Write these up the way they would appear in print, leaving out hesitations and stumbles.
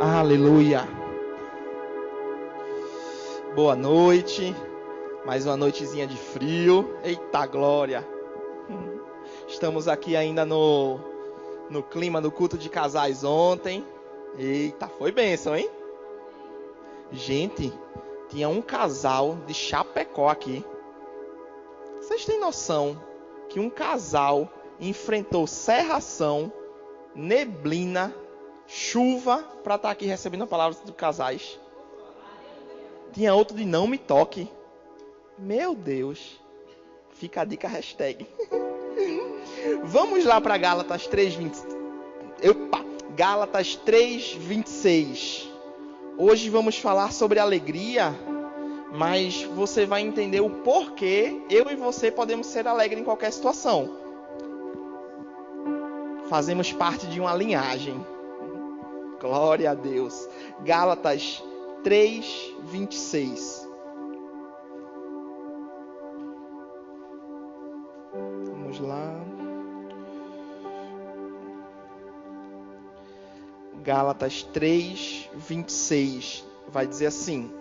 Aleluia. Boa noite. Mais uma noitezinha de frio. Eita glória. Estamos aqui ainda no clima do culto de casais ontem. Eita, foi bênção, hein? Gente, tinha um casal de Chapecó aqui. Vocês têm noção que um casal enfrentou cerração, neblina, chuva para estar aqui recebendo a palavra dos casais? Tinha outro de não me toque. Meu Deus. Fica a dica, hashtag. Vamos lá para Gálatas 3:20. Gálatas 3:26. Hoje vamos falar sobre alegria, mas você vai entender o porquê eu e você podemos ser alegres em qualquer situação. Fazemos parte de uma linhagem. Glória a Deus. Gálatas 3:26. Vamos lá. Gálatas 3:26. Vai dizer assim: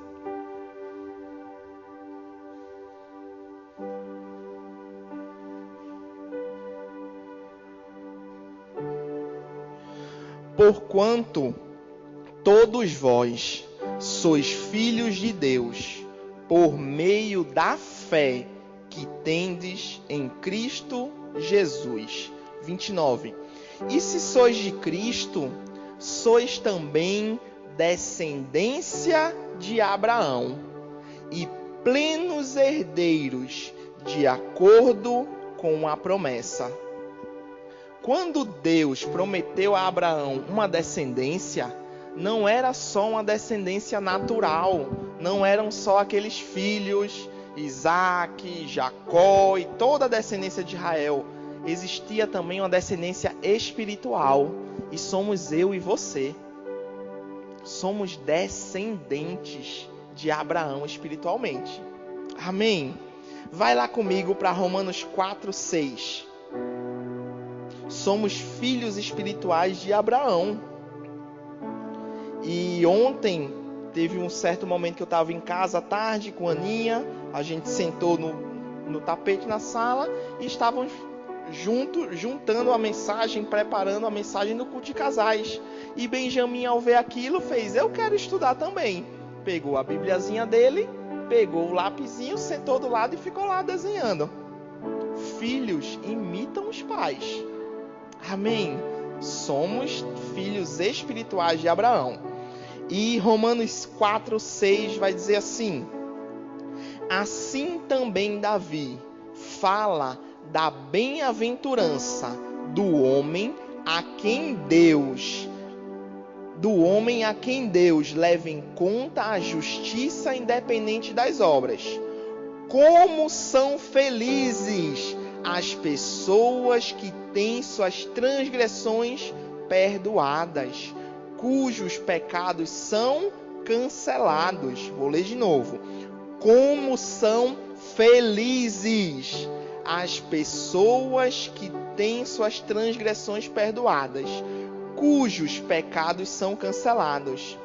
porquanto todos vós sois filhos de Deus, por meio da fé que tendes em Cristo Jesus. 29. E se sois de Cristo, sois também descendência de Abraão, e plenos herdeiros, de acordo com a promessa. Quando Deus prometeu a Abraão uma descendência, não era só uma descendência natural, não eram só aqueles filhos, Isaac, Jacó e toda a descendência de Israel. Existia também uma descendência espiritual, e somos eu e você. Somos descendentes de Abraão espiritualmente. Amém? Vai lá comigo para Romanos 4:6. Somos filhos espirituais de Abraão. E ontem teve um certo momento que eu estava em casa à tarde com a Aninha. A gente sentou no tapete na sala e estávamos juntando a mensagem, preparando a mensagem do culto de casais. E Benjamin, ao ver aquilo, fez: eu quero estudar também. Pegou a bibliazinha dele, pegou o lapisinho, sentou do lado e ficou lá desenhando. Filhos imitam os pais. Amém? Somos filhos espirituais de Abraão. E Romanos 4:6 vai dizer assim: assim também Davi fala da bem-aventurança do homem a quem Deus leva em conta a justiça independente das obras. Como são felizes as pessoas que têm suas transgressões perdoadas, cujos pecados são cancelados. Vou ler de novo. Como são felizes as pessoas que têm suas transgressões perdoadas, cujos pecados são cancelados.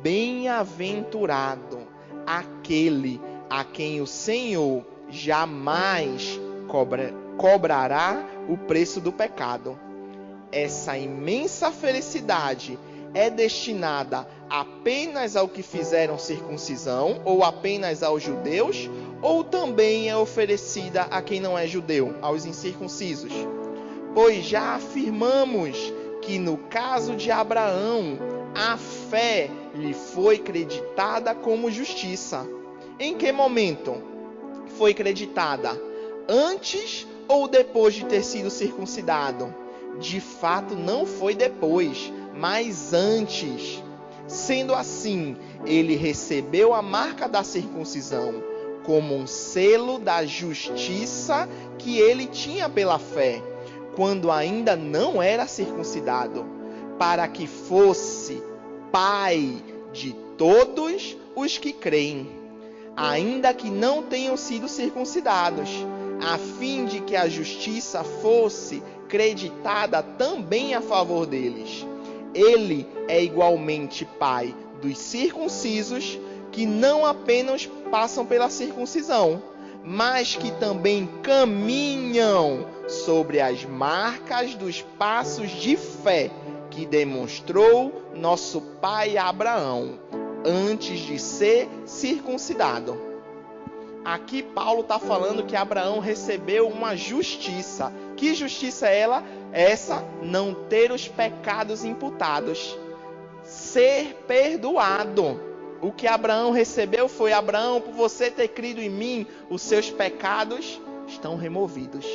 Bem-aventurado aquele a quem o Senhor jamais cobrará o preço do pecado. Essa imensa felicidade é destinada apenas ao que fizeram circuncisão, ou apenas aos judeus, ou também é oferecida a quem não é judeu, aos incircuncisos? Pois já afirmamos que no caso de Abraão, a fé lhe foi creditada como justiça. Em que momento foi creditada? Antes ou depois de ter sido circuncidado? De fato, não foi depois, mas antes. Sendo assim, ele recebeu a marca da circuncisão como um selo da justiça que ele tinha pela fé, quando ainda não era circuncidado, para que fosse pai de todos os que creem, ainda que não tenham sido circuncidados, a fim de que a justiça fosse creditada também a favor deles. Ele é igualmente Pai dos circuncisos, que não apenas passam pela circuncisão, mas que também caminham sobre as marcas dos passos de fé que demonstrou nosso pai Abraão antes de ser circuncidado. Aqui Paulo está falando que Abraão recebeu uma justiça. Que justiça é ela? Essa, não ter os pecados imputados, ser perdoado. O que Abraão recebeu foi: Abraão, por você ter crido em mim, os seus pecados estão removidos.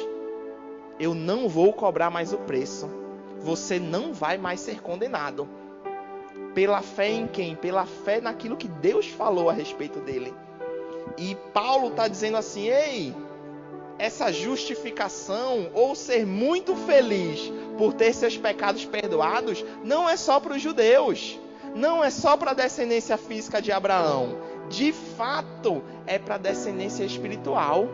Eu não vou cobrar mais o preço. Você não vai mais ser condenado. Pela fé em quem? Pela fé naquilo que Deus falou a respeito dele. E Paulo está dizendo assim: ei, essa justificação, ou ser muito feliz por ter seus pecados perdoados, não é só para os judeus. Não é só para a descendência física de Abraão. De fato, é para a descendência espiritual.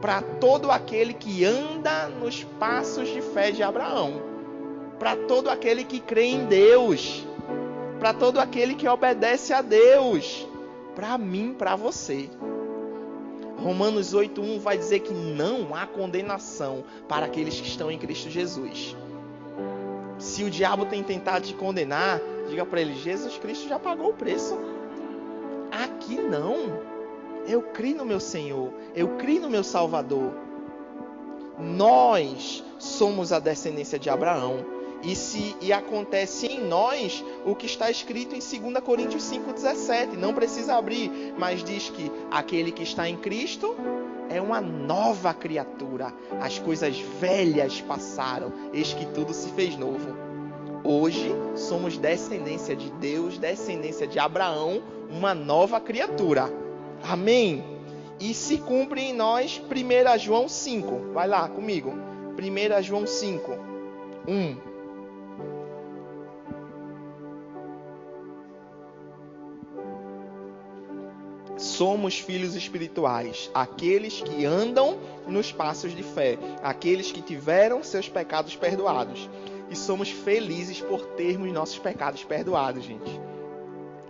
Para todo aquele que anda nos passos de fé de Abraão. Para todo aquele que crê em Deus. Para todo aquele que obedece a Deus. Para mim, para você. Romanos 8:1 vai dizer que não há condenação para aqueles que estão em Cristo Jesus. Se o diabo tem tentado te condenar, diga para ele: Jesus Cristo já pagou o preço. Aqui não. Eu criei no meu Senhor. Eu criei no meu Salvador. Nós somos a descendência de Abraão. E acontece em nós o que está escrito em 2 Coríntios 5,17. Não precisa abrir, mas diz que aquele que está em Cristo é uma nova criatura. As coisas velhas passaram, eis que tudo se fez novo. Hoje somos descendência de Deus, descendência de Abraão, uma nova criatura. Amém? E se cumpre em nós 1 João 5. Vai lá comigo. 1 João 5, 1. Somos filhos espirituais, aqueles que andam nos passos de fé, aqueles que tiveram seus pecados perdoados. E somos felizes por termos nossos pecados perdoados, gente.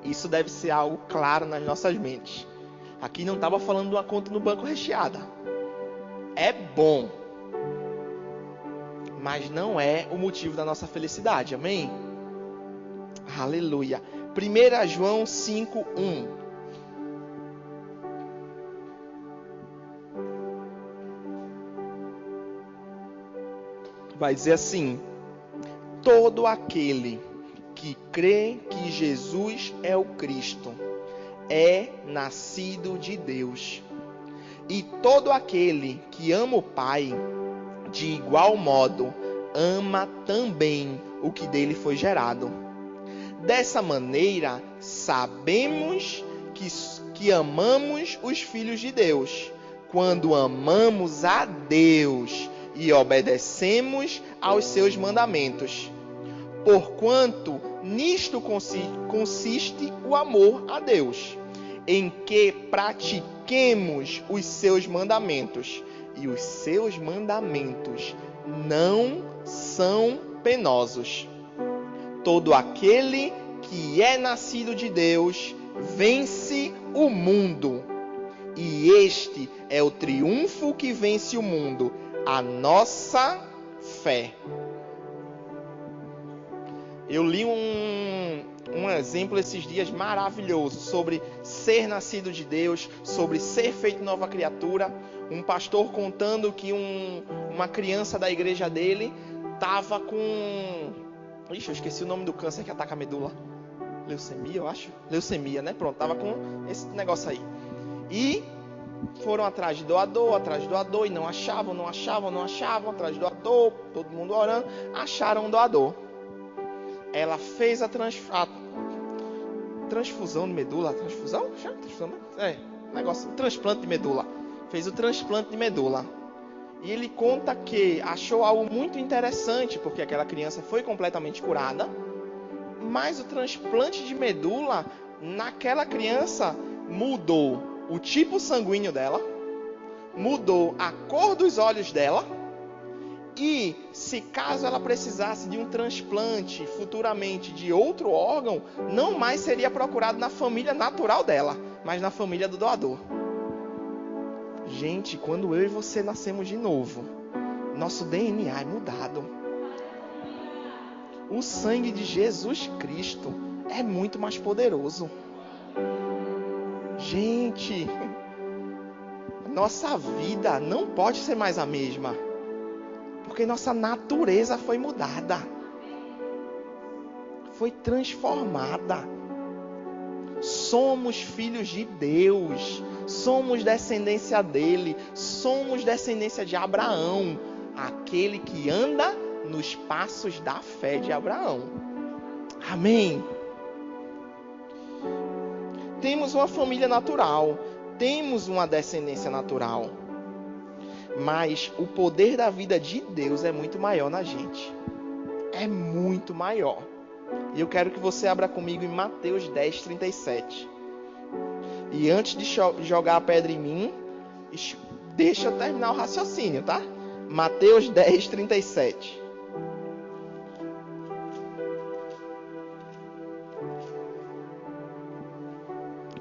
Isso deve ser algo claro nas nossas mentes. Aqui não estava falando de uma conta no banco recheada. É bom, mas não é o motivo da nossa felicidade, amém? Aleluia. 1 João 5, 1. Vai dizer assim: todo aquele que crê que Jesus é o Cristo é nascido de Deus. E todo aquele que ama o Pai, de igual modo, ama também o que dele foi gerado. Dessa maneira, sabemos que amamos os filhos de Deus, quando amamos a Deus e obedecemos aos seus mandamentos. Porquanto nisto consiste o amor a Deus, em que pratiquemos os seus mandamentos, e os seus mandamentos não são penosos. Todo aquele que é nascido de Deus vence o mundo, e este é o triunfo que vence o mundo, a nossa fé. Eu li um exemplo esses dias maravilhoso sobre ser nascido de Deus, sobre ser feito nova criatura. Um pastor contando que uma criança da igreja dele estava com... Ixi, eu esqueci o nome do câncer que ataca a medula. Leucemia, eu acho. Leucemia, né? Pronto, estava com esse negócio aí. E foram atrás de doador, e não achavam, atrás de doador, todo mundo orando, acharam um doador. Ela fez a transfusão de medula, transplante de medula. Fez o transplante de medula. E ele conta que achou algo muito interessante, porque aquela criança foi completamente curada, mas o transplante de medula naquela criança mudou o tipo sanguíneo dela, mudou a cor dos olhos dela e que, se caso ela precisasse de um transplante futuramente de outro órgão, não mais seria procurado na família natural dela, mas na família do doador. Gente, quando eu e você nascemos de novo, nosso DNA é mudado. O sangue de Jesus Cristo é muito mais poderoso. Gente, nossa vida não pode ser mais a mesma, porque nossa natureza foi mudada, foi transformada. Somos filhos de Deus, somos descendência dele, somos descendência de Abraão, aquele que anda nos passos da fé de Abraão. Amém? Temos uma família natural, temos uma descendência natural, mas o poder da vida de Deus é muito maior na gente. É muito maior. E eu quero que você abra comigo em Mateus 10, 37. E antes de jogar a pedra em mim, deixa eu terminar o raciocínio, tá? Mateus 10, 37.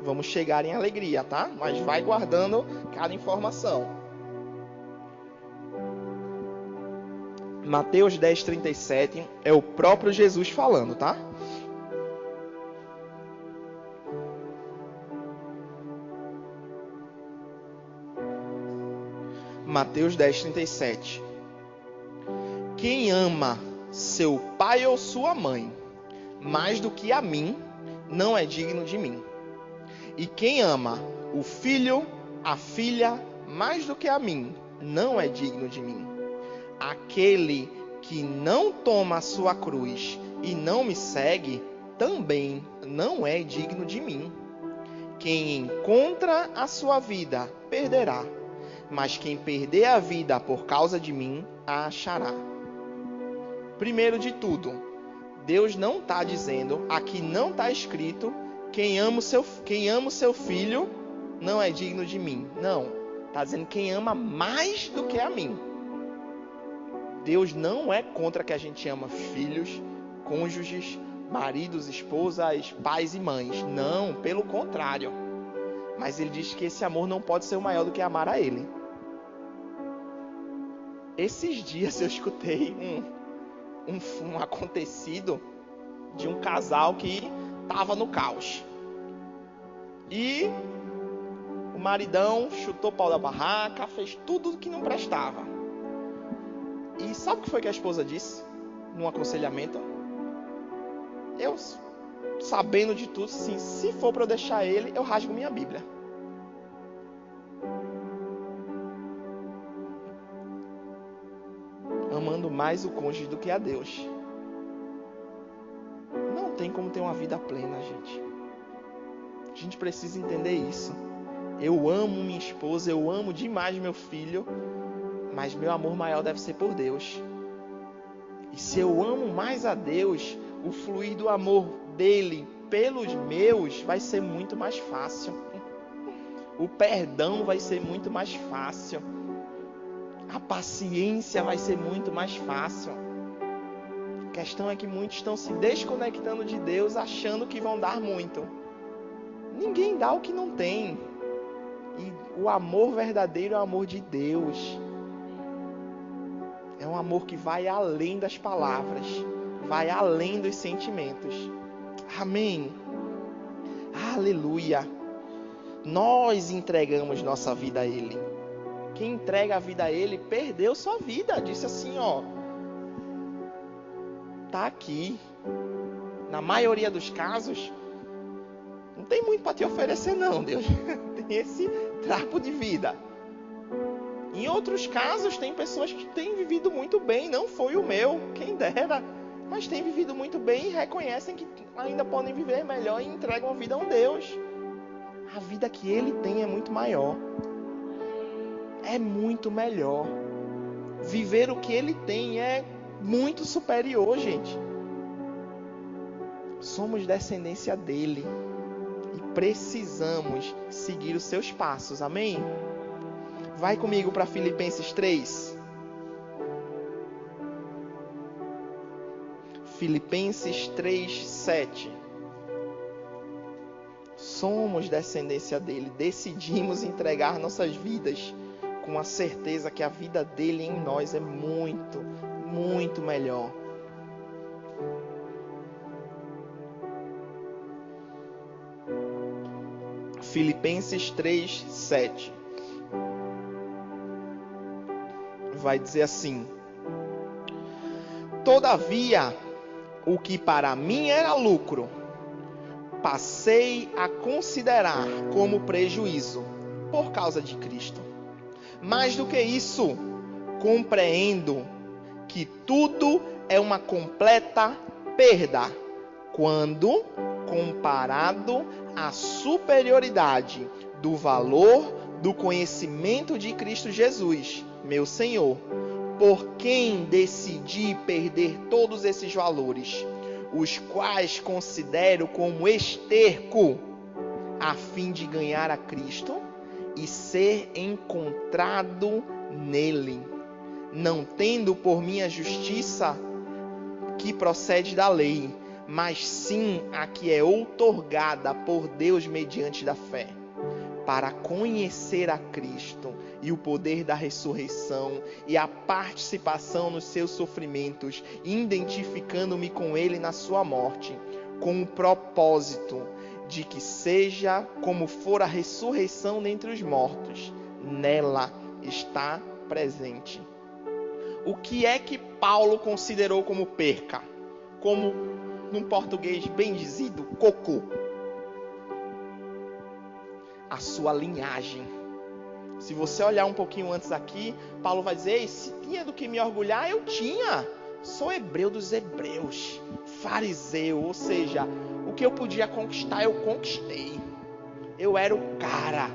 Vamos chegar em alegria, tá? Mas vai guardando cada informação. Mateus 10, 37 é o próprio Jesus falando, tá? Mateus 10, 37. Quem ama seu pai ou sua mãe mais do que a mim, não é digno de mim. E quem ama o filho, a filha, mais do que a mim, não é digno de mim. Aquele que não toma a sua cruz e não me segue, também não é digno de mim. Quem encontra a sua vida, perderá. Mas quem perder a vida por causa de mim, a achará. Primeiro de tudo, Deus não está dizendo, aqui não está escrito, quem ama o seu filho não é digno de mim. Não, está dizendo quem ama mais do que a mim. Deus não é contra que a gente ama filhos, cônjuges, maridos, esposas, pais e mães. Não, pelo contrário. Mas ele diz que esse amor não pode ser maior do que amar a ele. Esses dias eu escutei um acontecido de um casal que estava no caos. E o maridão chutou o pau da barraca, fez tudo que não prestava. E sabe o que foi que a esposa disse num aconselhamento? Eu, sabendo de tudo, assim, se for para eu deixar ele, eu rasgo minha Bíblia. Amando mais o cônjuge do que a Deus. Não tem como ter uma vida plena, gente. A gente precisa entender isso. Eu amo minha esposa, eu amo demais meu filho, mas meu amor maior deve ser por Deus. E se eu amo mais a Deus, o fluir do amor dele pelos meus vai ser muito mais fácil. O perdão vai ser muito mais fácil. A paciência vai ser muito mais fácil. A questão é que muitos estão se desconectando de Deus, achando que vão dar muito. Ninguém dá o que não tem. E o amor verdadeiro é o amor de Deus. É um amor que vai além das palavras, vai além dos sentimentos. Amém. Aleluia. Nós entregamos nossa vida a Ele. Quem entrega a vida a Ele perdeu sua vida. Disse assim, ó. Tá aqui. Na maioria dos casos, não tem muito para te oferecer não, Deus. Tem esse trapo de vida. Em outros casos, tem pessoas que têm vivido muito bem. Não foi o meu, quem dera. Mas têm vivido muito bem e reconhecem que ainda podem viver melhor e entregam a vida a um Deus. A vida que Ele tem é muito maior. É muito melhor. Viver o que Ele tem é muito superior, gente. Somos descendência dEle. E precisamos seguir os seus passos. Amém? Vai comigo para Filipenses 3. Filipenses 3:7. Somos descendência dele, decidimos entregar nossas vidas com a certeza que a vida dele em nós é muito, muito melhor. Filipenses 3:7 vai dizer assim: todavia, o que para mim era lucro, passei a considerar como prejuízo por causa de Cristo. Mais do que isso, compreendo que tudo é uma completa perda quando comparado à superioridade do valor do conhecimento de Cristo Jesus, meu Senhor, por quem decidi perder todos esses valores, os quais considero como esterco, a fim de ganhar a Cristo e ser encontrado nele, não tendo por minha justiça que procede da lei, mas sim a que é outorgada por Deus mediante da fé, para conhecer a Cristo e o poder da ressurreição e a participação nos seus sofrimentos, identificando-me com ele na sua morte, com o propósito de que seja como for a ressurreição dentre os mortos, nela está presente. O que é que Paulo considerou como perca? Como, num português bem dizido, cocô. A sua linhagem. Se você olhar um pouquinho antes aqui, Paulo vai dizer: se tinha do que me orgulhar, eu tinha. Sou hebreu dos hebreus, fariseu, ou seja, o que eu podia conquistar, eu conquistei. Eu era o cara.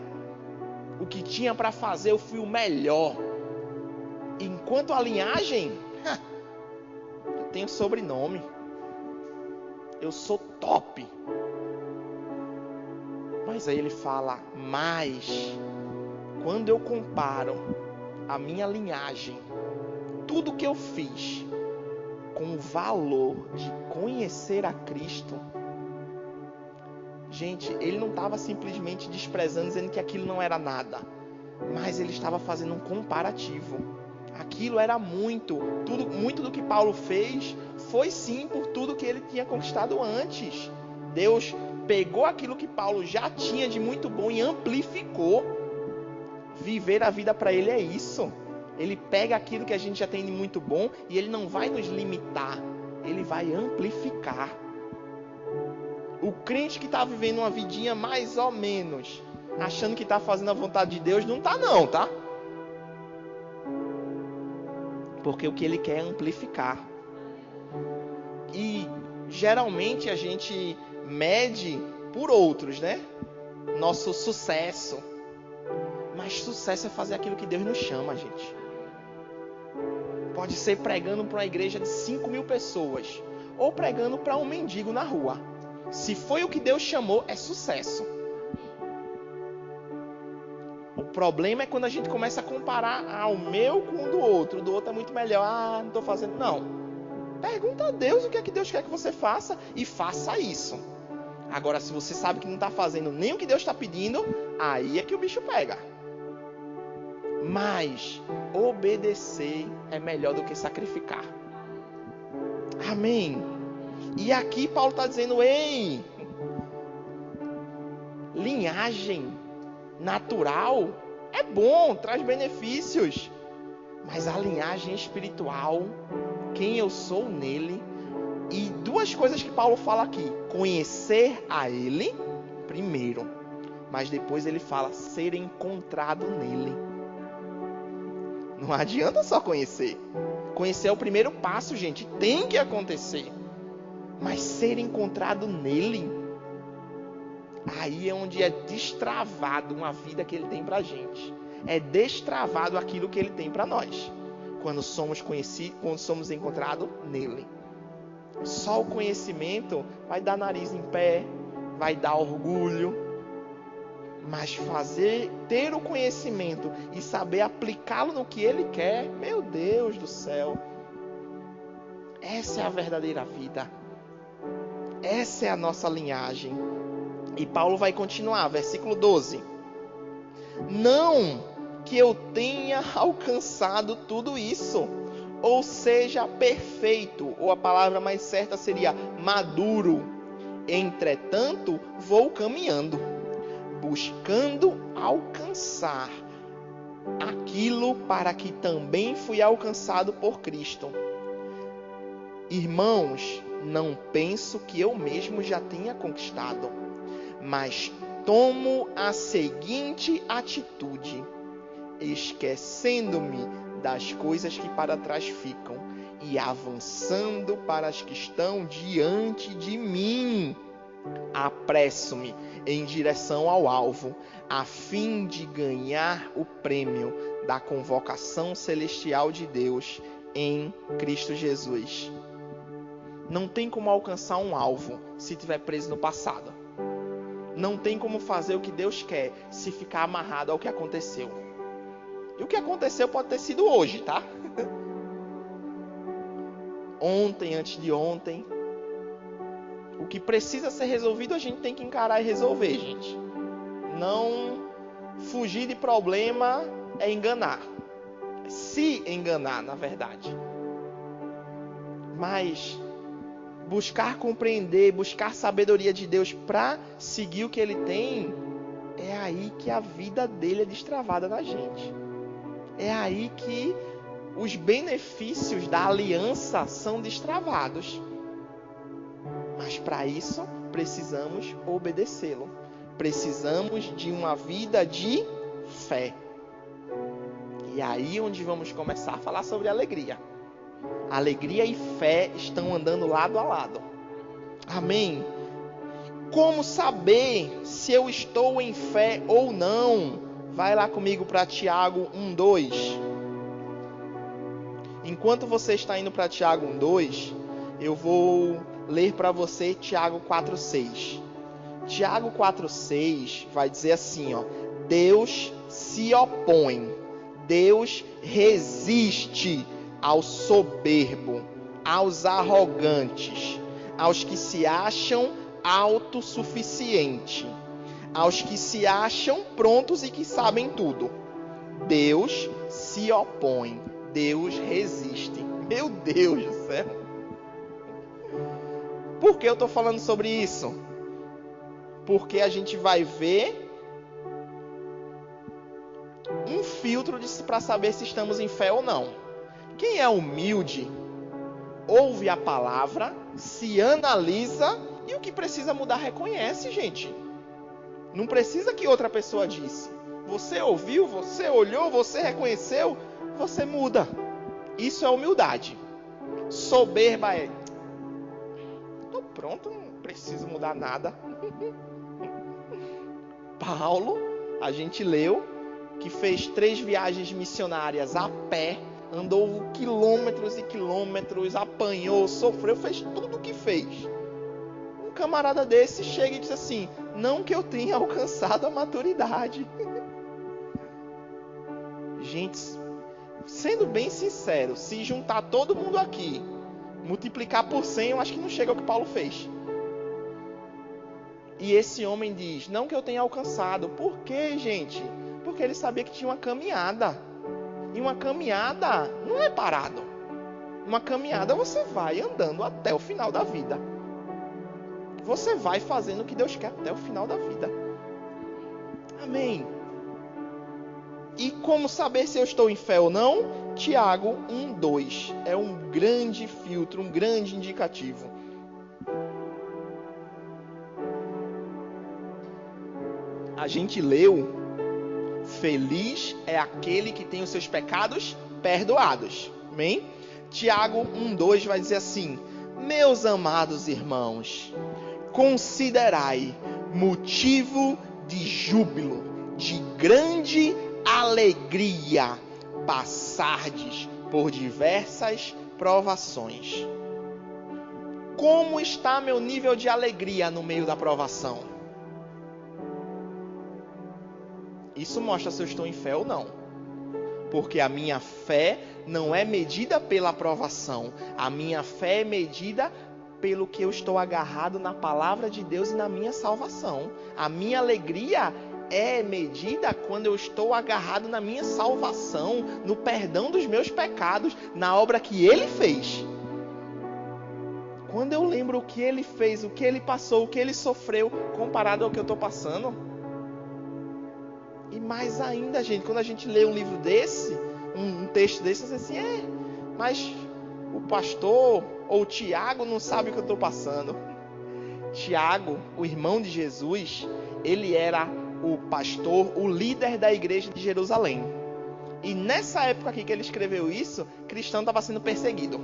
O que tinha para fazer, eu fui o melhor. Enquanto a linhagem, eu tenho sobrenome. Eu sou top. Mas aí ele fala: mas quando eu comparo a minha linhagem, tudo que eu fiz, com o valor de conhecer a Cristo, gente, ele não estava simplesmente desprezando, dizendo que aquilo não era nada, mas ele estava fazendo um comparativo. Aquilo era muito do que Paulo fez foi sim por tudo que ele tinha conquistado antes. Deus pegou aquilo que Paulo já tinha de muito bom e amplificou. Viver a vida para ele é isso. Ele pega aquilo que a gente já tem de muito bom e ele não vai nos limitar, ele vai amplificar. O crente que está vivendo uma vidinha mais ou menos, achando que está fazendo a vontade de Deus, não está não, tá? Porque o que ele quer é amplificar. E geralmente a gente mede por outros, né? Nosso sucesso. Mas sucesso é fazer aquilo que Deus nos chama, gente. Pode ser pregando para uma igreja de 5.000 pessoas, ou pregando para um mendigo na rua. Se foi o que Deus chamou, é sucesso. O problema é quando a gente começa a comparar o meu com o do outro é muito melhor. Não estou fazendo. Não. Pergunta a Deus o que é que Deus quer que você faça e faça isso. Agora, se você sabe que não está fazendo nem o que Deus está pedindo, aí é que o bicho pega. Mas obedecer é melhor do que sacrificar. Amém. E aqui Paulo está dizendo: ei, linhagem natural é bom, traz benefícios. Mas a linhagem espiritual, quem eu sou nele. E duas coisas que Paulo fala aqui: conhecer a ele, primeiro. Mas depois ele fala ser encontrado nele. Não adianta só conhecer. Conhecer é o primeiro passo, gente. Tem que acontecer. Mas ser encontrado nele, aí é onde é destravado uma vida que ele tem pra gente. É destravado aquilo que ele tem pra nós. Quando somos conhecidos, quando somos encontrados nele. Só o conhecimento vai dar nariz em pé, vai dar orgulho. Mas ter o conhecimento e saber aplicá-lo no que ele quer, meu Deus do céu, Essa é a verdadeira vida. Essa é a nossa linhagem. E Paulo vai continuar, versículo 12. Não que eu tenha alcançado tudo isso, ou seja, perfeito, ou a palavra mais certa seria maduro. Entretanto, vou caminhando, buscando alcançar aquilo para que também fui alcançado por Cristo. Irmãos, não penso que eu mesmo já tenha conquistado, mas tomo a seguinte atitude: esquecendo-me das coisas que para trás ficam e avançando para as que estão diante de mim, apresso-me em direção ao alvo, a fim de ganhar o prêmio da convocação celestial de Deus em Cristo Jesus. Não tem como alcançar um alvo se estiver preso no passado. Não tem como fazer o que Deus quer se ficar amarrado ao que aconteceu. E o que aconteceu pode ter sido hoje, tá? Ontem, antes de ontem. O que precisa ser resolvido a gente tem que encarar e resolver, gente. Não fugir de problema é enganar. Se enganar, na verdade. Mas buscar compreender, buscar sabedoria de Deus para seguir o que Ele tem, é aí que a vida dele é destravada na gente. É aí que os benefícios da aliança são destravados. Mas para isso, precisamos obedecê-lo. Precisamos de uma vida de fé. E aí onde vamos começar a falar sobre alegria. Alegria e fé estão andando lado a lado. Amém? Como saber se eu estou em fé ou não? Vai lá comigo para Tiago 1:2. Enquanto você está indo para Tiago 1:2, eu vou ler para você Tiago 4:6. Tiago 4:6 vai dizer assim, ó: Deus se opõe, Deus resiste ao soberbo, aos arrogantes, aos que se acham autossuficientes, aos que se acham prontos e que sabem tudo. Deus se opõe, Deus resiste. Meu Deus do céu! Por que eu estou falando sobre isso? Porque a gente vai ver um filtro para saber se estamos em fé ou não. Quem é humilde, ouve a palavra, se analisa e o que precisa mudar reconhece, gente. Não precisa que outra pessoa disse. Você ouviu, você olhou, você reconheceu, você muda. Isso é humildade. Soberba é: tô pronto, não preciso mudar nada. Paulo, a gente leu que fez 3 viagens missionárias a pé, andou quilômetros e quilômetros, apanhou, sofreu, fez tudo o que fez. Um camarada desse chega e diz assim: não que eu tenha alcançado a maturidade. Gente, sendo bem sincero, se juntar todo mundo aqui, multiplicar por 100, eu acho que não chega ao que Paulo fez. E esse homem diz: não que eu tenha alcançado. Por quê, gente? Porque ele sabia que tinha uma caminhada. E uma caminhada não é parado. Uma caminhada você vai andando até o final da vida. Você vai fazendo o que Deus quer até o final da vida. Amém. E como saber se eu estou em fé ou não? Tiago 1:2 é um grande filtro, um grande indicativo. A gente leu: feliz é aquele que tem os seus pecados perdoados. Amém? Tiago 1:2 vai dizer assim: meus amados irmãos, considerai motivo de júbilo, de grande alegria, passardes por diversas provações. Como está meu nível de alegria no meio da provação? Isso mostra se eu estou em fé ou não. Porque a minha fé não é medida pela aprovação. A minha fé é medida pelo que eu estou agarrado na palavra de Deus e na minha salvação. A minha alegria é medida quando eu estou agarrado na minha salvação, no perdão dos meus pecados, na obra que Ele fez. Quando eu lembro o que Ele fez, o que Ele passou, o que Ele sofreu, comparado ao que eu estou passando. E mais ainda, gente, quando a gente lê um livro desse, um texto desse, você diz assim, mas o pastor ou o Tiago não sabe o que eu estou passando. Tiago, o irmão de Jesus, ele era o pastor, o líder da igreja de Jerusalém. E nessa época aqui que ele escreveu isso, cristão estava sendo perseguido.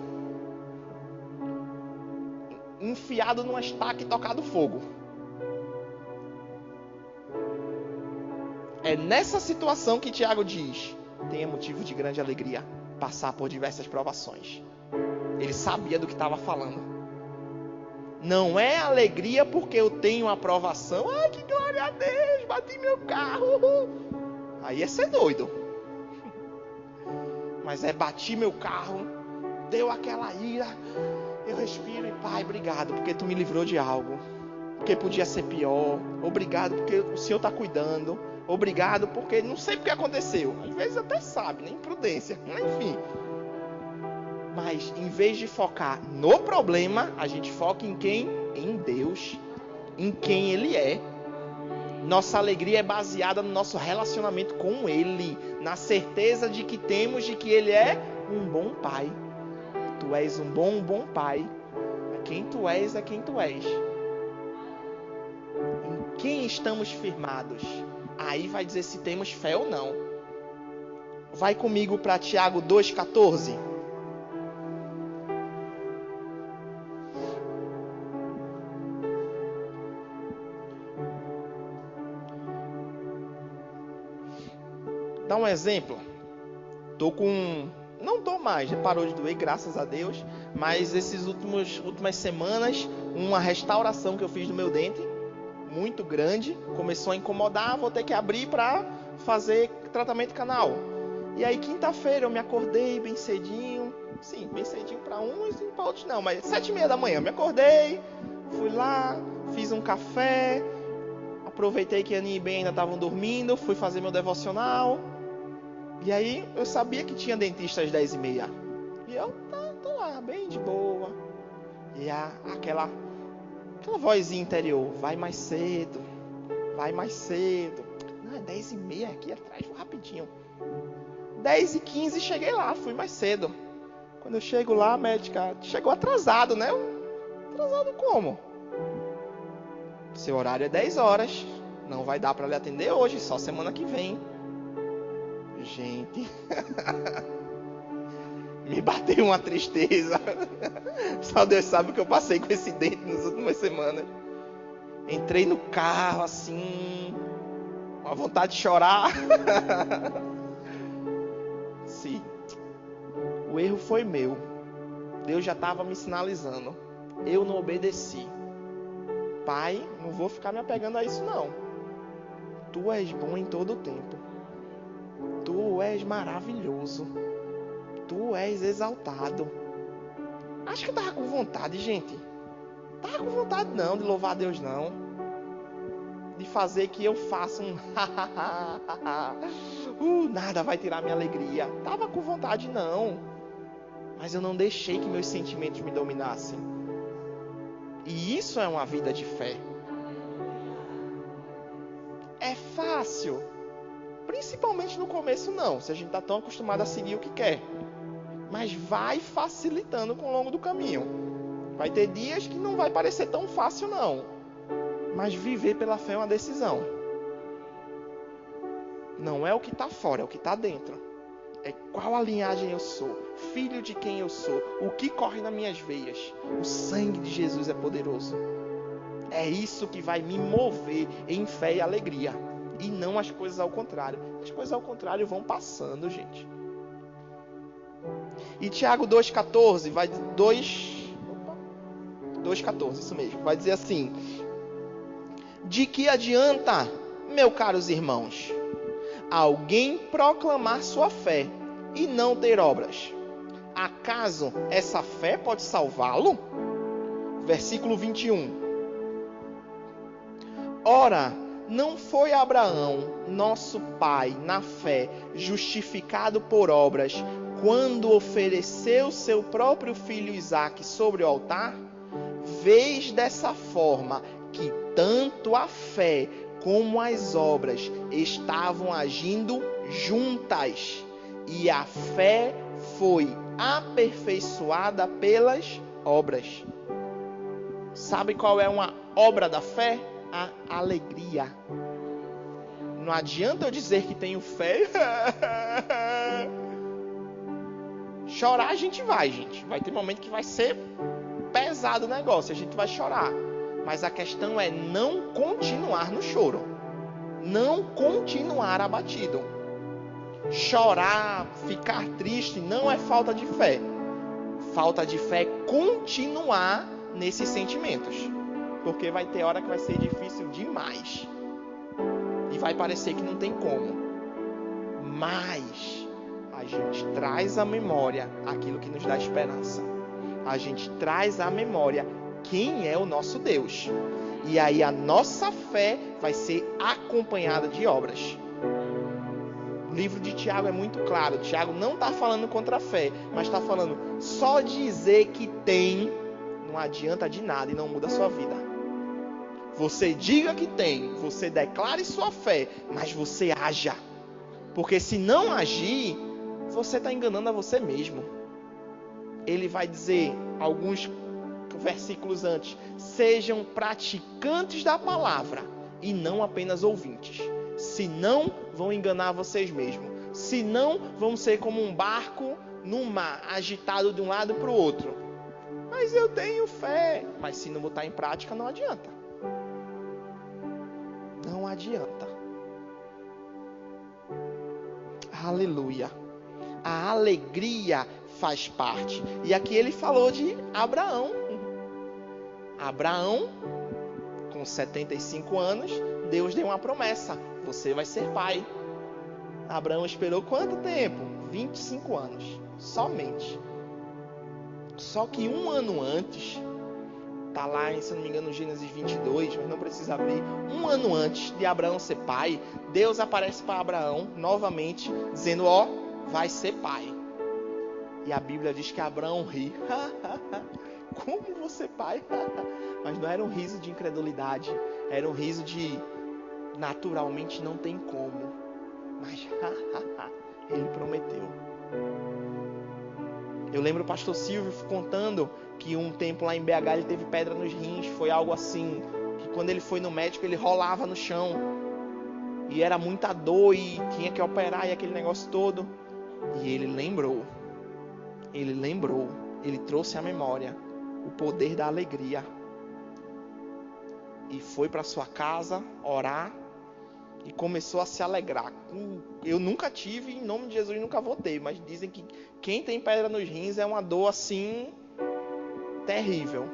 Enfiado numa estaca e tocado fogo. É nessa situação que Tiago diz: tenha motivo de grande alegria passar por diversas provações. Ele sabia do que estava falando. Não é alegria porque eu tenho aprovação. Ai, que glória a Deus, bati meu carro. Aí é ser doido. Mas é bati meu carro, deu aquela ira, eu respiro e Pai, obrigado porque tu me livrou de algo. Porque podia ser pior. Obrigado porque o Senhor está cuidando. Obrigado porque não sei porque aconteceu. Às vezes até sabe, nem imprudência. Enfim. Mas em vez de focar no problema, a gente foca em quem? Em Deus. Em quem Ele é. Nossa alegria é baseada no nosso relacionamento com Ele. Na certeza de que temos de que Ele é um bom Pai. Tu és um bom Pai. Quem tu és é quem tu és. Em quem estamos firmados? Aí vai dizer se temos fé ou não. Vai comigo para Tiago 2,14. Dá um exemplo. Não tô mais, já parou de doer, graças a Deus. Mas essas últimas semanas, uma restauração que eu fiz no meu dente, muito grande, começou a incomodar, vou ter que abrir para fazer tratamento canal. E aí quinta-feira eu me acordei bem cedinho, sim, bem cedinho para uns e para outros não, mas 7h30 da manhã eu me acordei, fui lá, fiz um café, aproveitei que a Aninha e Ben ainda estavam dormindo, fui fazer meu devocional. E aí eu sabia que tinha dentista às 10h30. E eu tô lá, bem de boa. E aquela vozinha interior, vai mais cedo. Não, é 10h30 aqui atrás, vou rapidinho. 10h15 cheguei lá, fui mais cedo. Quando eu chego lá, a médica chegou atrasado, né? Atrasado como? Seu horário é 10 horas. Não vai dar para lhe atender hoje, só semana que vem. Gente, me bateu uma tristeza. Só Deus sabe o que eu passei com esse dente nas últimas semanas. Entrei no carro assim, com a vontade de chorar. Sim, o erro foi meu. Deus já estava me sinalizando. Eu não obedeci. Pai, não vou ficar me apegando a isso não. Tu és bom em todo o tempo. Tu és maravilhoso. Tu és exaltado. Acho que eu tava com vontade, gente. Tava com vontade não de louvar a Deus não. De fazer que eu faça um nada vai tirar minha alegria. Tava com vontade não. Mas eu não deixei que meus sentimentos me dominassem. E isso é uma vida de fé. É fácil. Principalmente no começo não, se a gente está tão acostumado a seguir o que quer. Mas vai facilitando com o longo do caminho. Vai ter dias que não vai parecer tão fácil não. Mas viver pela fé é uma decisão. Não é o que está fora, é o que está dentro. É qual a linhagem eu sou, filho de quem eu sou, o que corre nas minhas veias. O sangue de Jesus é poderoso. É isso que vai me mover em fé e alegria. E não as coisas ao contrário. As coisas ao contrário vão passando, gente. E Tiago 2,14 vai 2,14, isso mesmo. Vai dizer assim: de que adianta, meus caros irmãos, alguém proclamar sua fé, e não ter obras. Acaso essa fé pode salvá-lo? Versículo 21. Ora, não foi Abraão, nosso pai, na fé, justificado por obras, quando ofereceu seu próprio filho Isaque sobre o altar? Vês dessa forma que tanto a fé como as obras estavam agindo juntas, e a fé foi aperfeiçoada pelas obras. Sabe qual é uma obra da fé? A alegria. Não adianta eu dizer que tenho fé. Chorar a gente vai, gente. Vai ter momento que vai ser pesado o negócio, a gente vai chorar. Mas a questão é não continuar no choro. Não continuar abatido. Chorar, ficar triste não é falta de fé. Falta de fé é continuar nesses sentimentos. Porque vai ter hora que vai ser difícil demais. E vai parecer que não tem como. Mas a gente traz à memória aquilo que nos dá esperança. A gente traz à memória quem é o nosso Deus. E aí a nossa fé vai ser acompanhada de obras. O livro de Tiago é muito claro. Tiago não está falando contra a fé, mas está falando só dizer que tem não adianta de nada e não muda a sua vida. Você diga que tem, você declare sua fé, mas você haja. Porque se não agir, você está enganando a você mesmo. Ele vai dizer, alguns versículos antes, sejam praticantes da palavra e não apenas ouvintes. Senão, vão enganar vocês mesmos. Senão, vão ser como um barco no mar, agitado de um lado para o outro. Mas eu tenho fé. Mas se não botar em prática, não adianta. Não adianta. Aleluia. A alegria faz parte. E aqui ele falou de Abraão. Abraão, com 75 anos, Deus deu uma promessa. Você vai ser pai. Abraão esperou quanto tempo? 25 anos. Somente. Só que um ano antes, está lá, se não me engano, Gênesis 22, mas não precisa abrir. Um ano antes de Abraão ser pai, Deus aparece para Abraão novamente, dizendo, vai ser pai. E a Bíblia diz que Abraão ri. Como você pai? Mas não era um riso de incredulidade, era um riso de naturalmente não tem como. Mas ele prometeu. Eu lembro o pastor Silvio contando que um tempo lá em BH ele teve pedra nos rins. Foi algo assim, que quando ele foi no médico ele rolava no chão. E era muita dor e tinha que operar e aquele negócio todo. E ele lembrou. Ele trouxe à memória o poder da alegria. E foi para sua casa orar e começou a se alegrar. Eu nunca tive, em nome de Jesus nunca vou ter, mas dizem que quem tem pedra nos rins é uma dor assim terrível.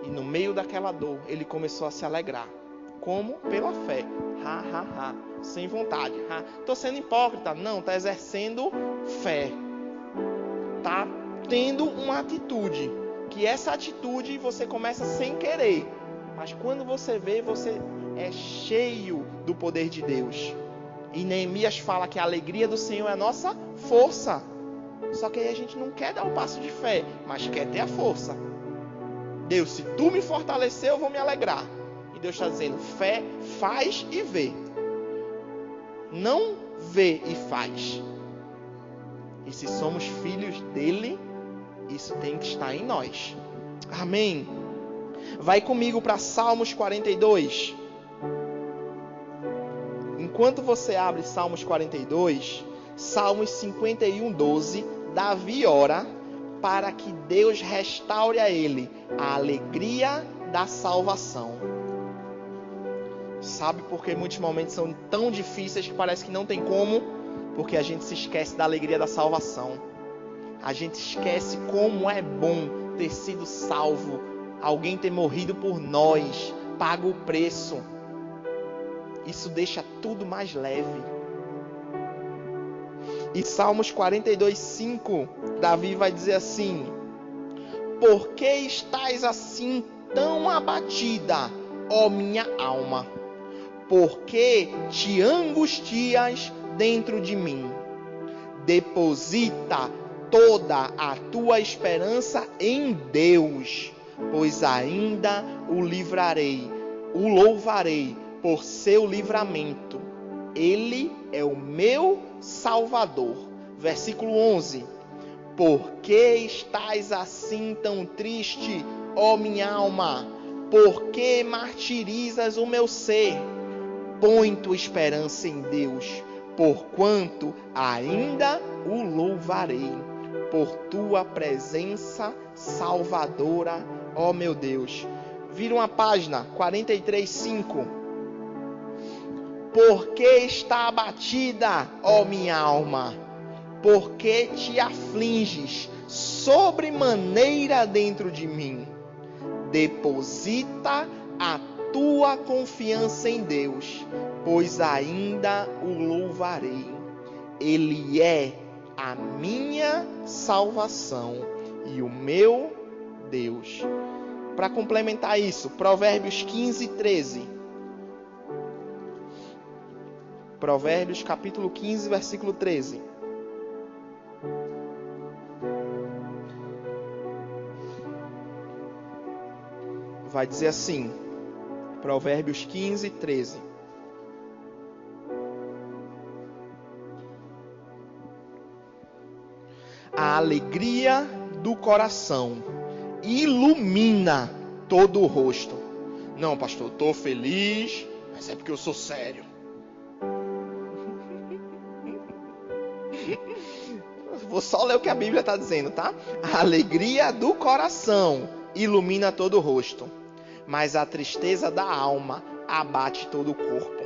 E no meio daquela dor, ele começou a se alegrar. Como? Pela fé. Sem vontade. Tô sendo hipócrita? Não, tá exercendo fé. Tá tendo uma atitude. Que essa atitude você começa sem querer. Mas quando você vê, você é cheio do poder de Deus. E Neemias fala que a alegria do Senhor é a nossa força. Só que aí a gente não quer dar o passo de fé, mas quer ter a força. Deus, se tu me fortalecer, eu vou me alegrar. E Deus está dizendo, fé faz e vê. Não vê e faz. E se somos filhos dele, isso tem que estar em nós. Amém. Vai comigo para Salmos 42. Enquanto você abre Salmos 42, Salmos 51, 12, Davi ora para que Deus restaure a ele a alegria da salvação. Sabe por que muitos momentos são tão difíceis que parece que não tem como? Porque a gente se esquece da alegria da salvação. A gente esquece como é bom ter sido salvo, alguém ter morrido por nós, pago o preço. Isso deixa tudo mais leve. E Salmos 42:5, Davi vai dizer assim: por que estás assim tão abatida, ó minha alma? Por que te angustias dentro de mim? Deposita toda a tua esperança em Deus, pois ainda o livrarei, o louvarei por seu livramento. Ele é o meu Salvador. Versículo 11. Por que estás assim tão triste, ó minha alma? Por que martirizas o meu ser? Põe tua esperança em Deus, porquanto ainda o louvarei, por tua presença salvadora, ó meu Deus. Vira uma página, 43:5. Por que está abatida, ó minha alma? Por que te afliges sobremaneira dentro de mim? Deposita a tua confiança em Deus, pois ainda o louvarei. Ele é a minha salvação e o meu Deus. Para complementar isso, Provérbios 15:13. Provérbios capítulo 15, versículo 13. Vai dizer assim, Provérbios 15:13. A alegria do coração ilumina todo o rosto. Não, pastor, eu estou feliz, mas é porque eu sou sério. Vou só ler o que a Bíblia está dizendo, tá? A alegria do coração ilumina todo o rosto, mas a tristeza da alma abate todo o corpo.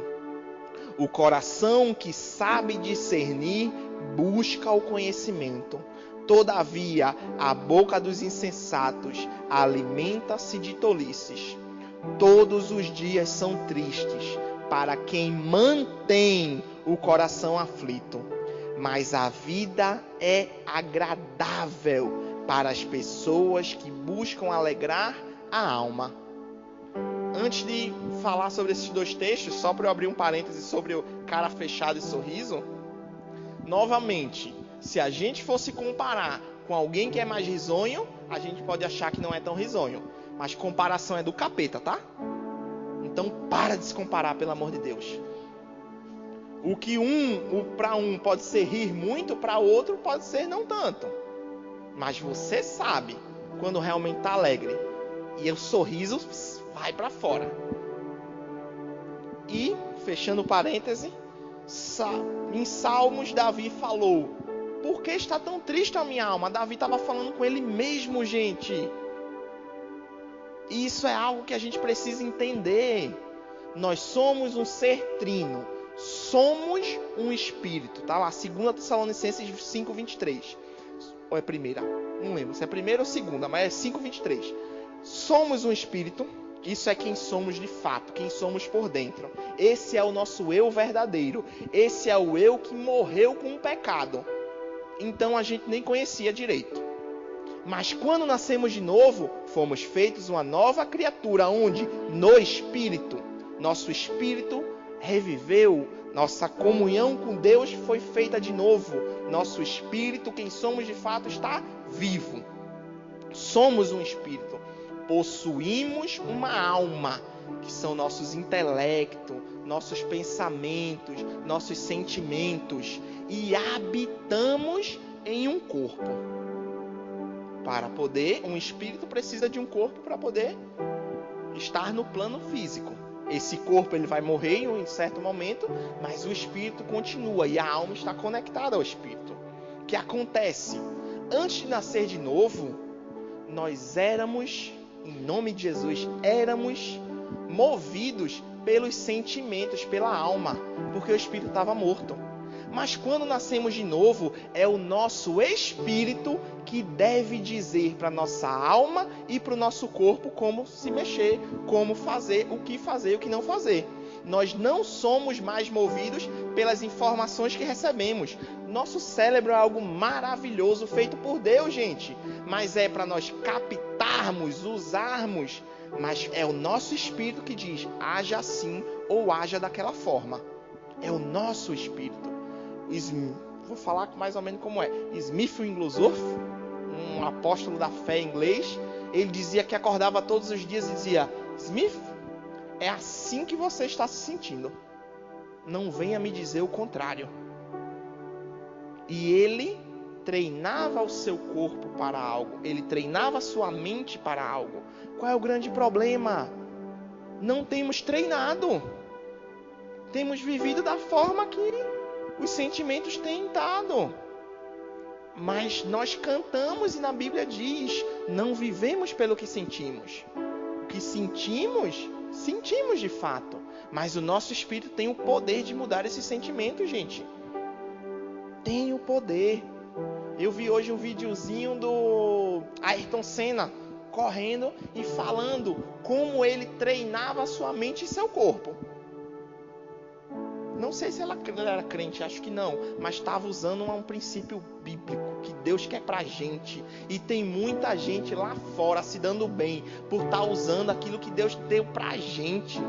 O coração que sabe discernir busca o conhecimento. Todavia, a boca dos insensatos alimenta-se de tolices. Todos os dias são tristes para quem mantém o coração aflito, mas a vida é agradável para as pessoas que buscam alegrar a alma. Antes de falar sobre esses dois textos, só para eu abrir um parêntese sobre o cara fechado e sorriso, novamente, se a gente fosse comparar com alguém que é mais risonho, a gente pode achar que não é tão risonho, mas comparação é do capeta, tá? Então para de se comparar, pelo amor de Deus. O que para um pode ser rir muito, para outro pode ser não tanto. Mas você sabe quando realmente está alegre. E o sorriso vai para fora. E, fechando parêntese, em Salmos, Davi falou: por que está tão triste a minha alma? Davi estava falando com ele mesmo, gente. E isso é algo que a gente precisa entender. Nós somos um ser trino. Somos um espírito, tá lá, 2 Tessalonicenses 5:23. Ou é primeira? Não lembro se é primeira ou segunda, mas é 5:23. Somos um espírito, isso é quem somos de fato, quem somos por dentro. Esse é o nosso eu verdadeiro. Esse é o eu que morreu com o pecado. Então a gente nem conhecia direito. Mas quando nascemos de novo, fomos feitos uma nova criatura, onde no espírito, nosso espírito reviveu, nossa comunhão com Deus foi feita de novo. Nosso espírito, quem somos de fato, está vivo. Somos um espírito. Possuímos uma alma, que são nossos intelectos, nossos pensamentos, nossos sentimentos, e habitamos em um corpo. Para poder, um espírito precisa de um corpo para poder estar no plano físico. Esse corpo ele vai morrer em um certo momento, mas o espírito continua e a alma está conectada ao espírito. O que acontece? Antes de nascer de novo, nós éramos, em nome de Jesus, éramos movidos pelos sentimentos, pela alma, porque o espírito estava morto. Mas quando nascemos de novo, é o nosso espírito que deve dizer para nossa alma e para o nosso corpo como se mexer, como fazer, o que não fazer. Nós não somos mais movidos pelas informações que recebemos. Nosso cérebro é algo maravilhoso, feito por Deus, gente. Mas é para nós captarmos, usarmos. Mas é o nosso espírito que diz, haja assim ou haja daquela forma. É o nosso espírito. Vou falar mais ou menos como é. Smith Wigglesworth, um apóstolo da fé inglês, ele dizia que acordava todos os dias e dizia, Smith, é assim que você está se sentindo. Não venha me dizer o contrário. E ele treinava o seu corpo para algo. Ele treinava a sua mente para algo. Qual é o grande problema? Não temos treinado. Temos vivido da forma que os sentimentos têm estado. Mas nós cantamos e na Bíblia diz, não vivemos pelo que sentimos. O que sentimos, sentimos de fato. Mas o nosso espírito tem o poder de mudar esses sentimentos, gente. Tem o poder. Eu vi hoje um videozinho do Ayrton Senna correndo e falando como ele treinava a sua mente e seu corpo. Não sei se ela era crente, acho que não, mas estava usando um princípio bíblico que Deus quer pra gente. E tem muita gente lá fora se dando bem por estar usando aquilo que Deus deu pra gente.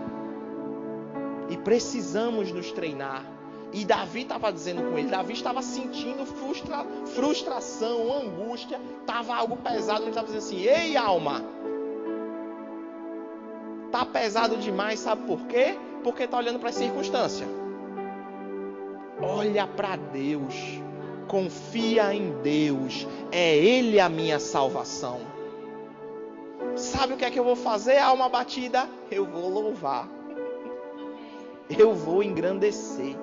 E precisamos nos treinar. E Davi estava dizendo com ele, Davi estava sentindo frustração, angústia, estava algo pesado, ele estava dizendo assim, ei alma, tá pesado demais, sabe por quê? Porque está olhando para a circunstância. Olha para Deus, confia em Deus, é Ele a minha salvação. Sabe o que é que eu vou fazer, alma batida? Eu vou louvar, eu vou engrandecer,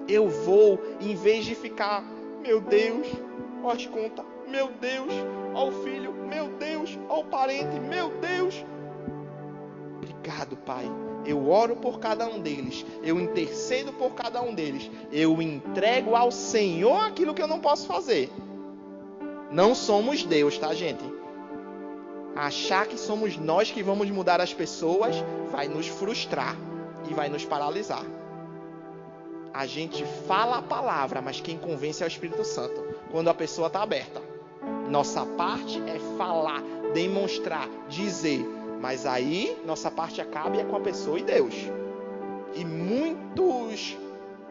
eu vou, em vez de ficar, meu Deus, olha as contas, meu Deus, olha o filho, meu Deus, olha o parente, meu Deus. Obrigado, Pai. Eu oro por cada um deles. Eu intercedo por cada um deles. Eu entrego ao Senhor aquilo que eu não posso fazer. Não somos Deus, tá, gente? Achar que somos nós que vamos mudar as pessoas vai nos frustrar e vai nos paralisar. A gente fala a palavra, mas quem convence é o Espírito Santo. Quando a pessoa está aberta. Nossa parte é falar, demonstrar, dizer. Mas aí, nossa parte acaba e é com a pessoa e Deus. E muitas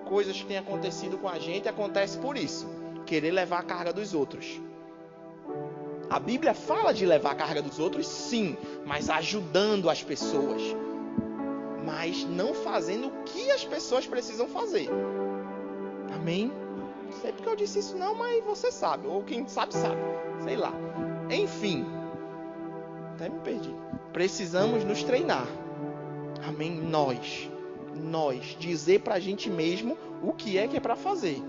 coisas que têm acontecido com a gente acontecem por isso. Querer levar a carga dos outros. A Bíblia fala de levar a carga dos outros, sim. Mas ajudando as pessoas. Mas não fazendo o que as pessoas precisam fazer. Amém? Não sei porque eu disse isso não, mas você sabe. Ou quem sabe, sabe. Sei lá. Enfim. Até me perdi. Precisamos nos treinar. Amém? Nós. Dizer pra gente mesmo o que é para fazer.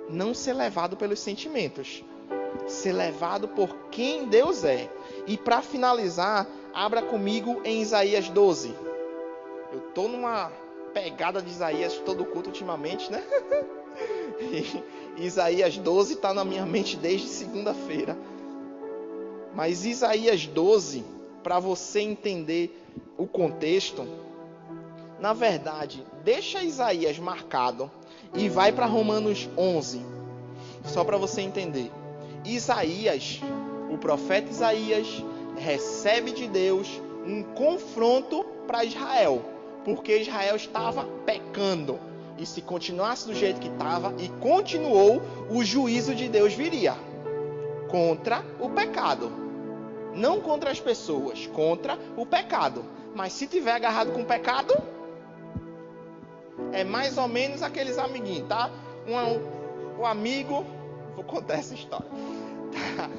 Não ser levado pelos sentimentos. Ser levado por quem Deus é. E para finalizar, abra comigo em Isaías 12. Eu tô numa pegada de Isaías todo culto ultimamente, né? Isaías 12 está na minha mente desde segunda-feira. Mas Isaías 12, para você entender o contexto, na verdade, deixa Isaías marcado e vai para Romanos 11, só para você entender. Isaías, o profeta Isaías, recebe de Deus um confronto para Israel, porque Israel estava pecando. E se continuasse do jeito que estava e continuou, o juízo de Deus viria contra o pecado. Não contra as pessoas, contra o pecado. Mas se tiver agarrado com o pecado, é mais ou menos aqueles amiguinhos, tá? Um amigo... Vou contar essa história. Tá?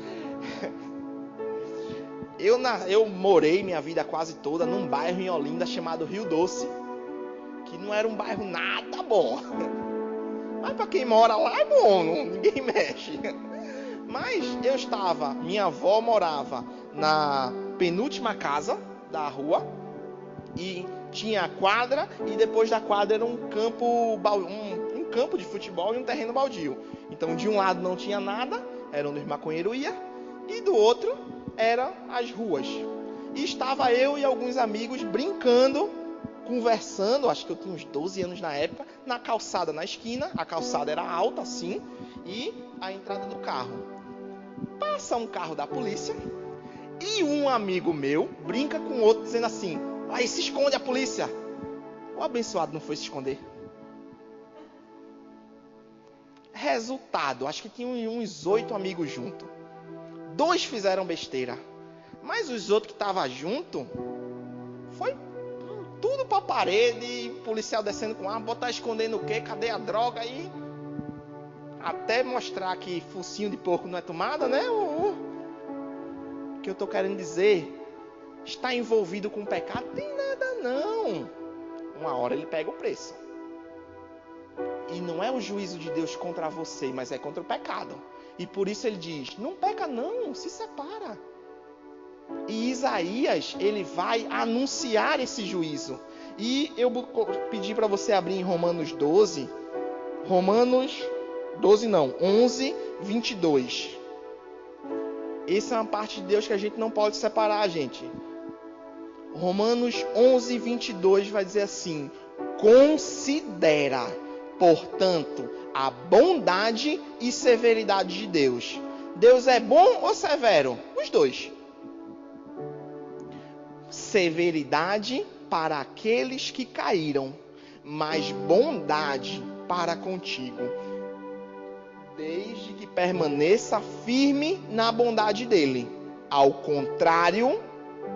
Eu morei minha vida quase toda num bairro em Olinda chamado Rio Doce. Que não era um bairro nada bom. Mas para quem mora lá é bom, ninguém mexe. Mas minha avó morava na penúltima casa da rua e tinha a quadra, e depois da quadra era um campo de futebol e um terreno baldio. Então de um lado não tinha nada, era onde os maconheiros iam, e do outro eram as ruas. E estava eu e alguns amigos brincando conversando, acho que eu tinha uns 12 anos na época, na calçada na esquina, a calçada era alta assim, e a entrada do carro. Passa um carro da polícia, e um amigo meu brinca com o outro, dizendo assim, aí se esconde a polícia. O abençoado não foi se esconder. Resultado, acho que tinha uns 8 amigos juntos. 2 fizeram besteira, mas os outros que estavam junto, foi tudo pra parede, policial descendo com arma, botar escondendo o quê? Cadê a droga aí? Até mostrar que focinho de porco não é tomada, né? O que eu tô querendo dizer, está envolvido com pecado, tem nada não. Uma hora ele pega o preço. E não é o juízo de Deus contra você, mas é contra o pecado. E por isso ele diz, não peca não, se separa. E Isaías, ele vai anunciar esse juízo. E eu pedi para você abrir em Romanos 12. Romanos 12 não, 11, 22. Essa é uma parte de Deus que a gente não pode separar, gente. Romanos 11, 22 vai dizer assim: considera, portanto, a bondade e severidade de Deus. Deus é bom ou severo? Os dois. Severidade para aqueles que caíram, mas bondade para contigo, desde que permaneça firme na bondade dele. Ao contrário,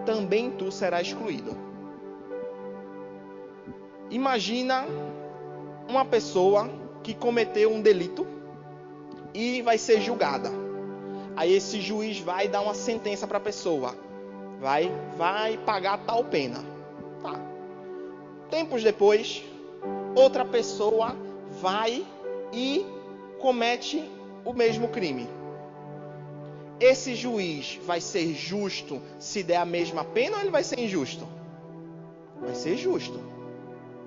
também tu serás excluído. Imagina uma pessoa que cometeu um delito e vai ser julgada. Aí esse juiz vai dar uma sentença para a pessoa. Vai pagar tal pena. Tá. Tempos depois, outra pessoa vai e comete o mesmo crime. Esse juiz vai ser justo se der a mesma pena ou ele vai ser injusto? Vai ser justo.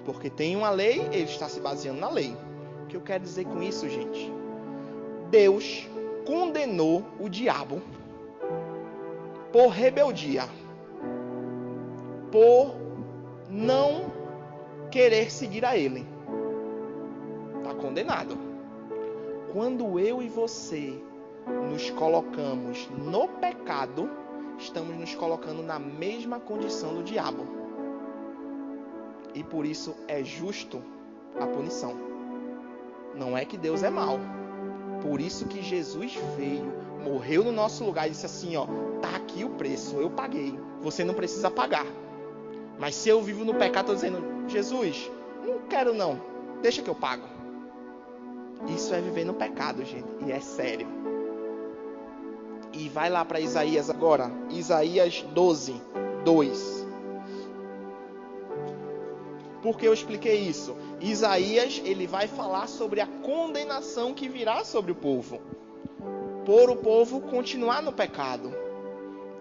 Porque tem uma lei, ele está se baseando na lei. O que eu quero dizer com isso, gente? Deus condenou o diabo por rebeldia, por não querer seguir a ele. Está condenado. Quando eu e você nos colocamos no pecado, estamos nos colocando na mesma condição do diabo. E por isso é justo a punição. Não é que Deus é mau. Por isso que Jesus veio, morreu no nosso lugar e disse assim, ó, tá aqui o preço, eu paguei. Você não precisa pagar. Mas se eu vivo no pecado, estou dizendo, Jesus, não quero não, deixa que eu pago. Isso é viver no pecado, gente, e é sério. E vai lá para Isaías agora, Isaías 12, 2. Por que eu expliquei isso? Isaías, ele vai falar sobre a condenação que virá sobre o povo. Por o povo continuar no pecado.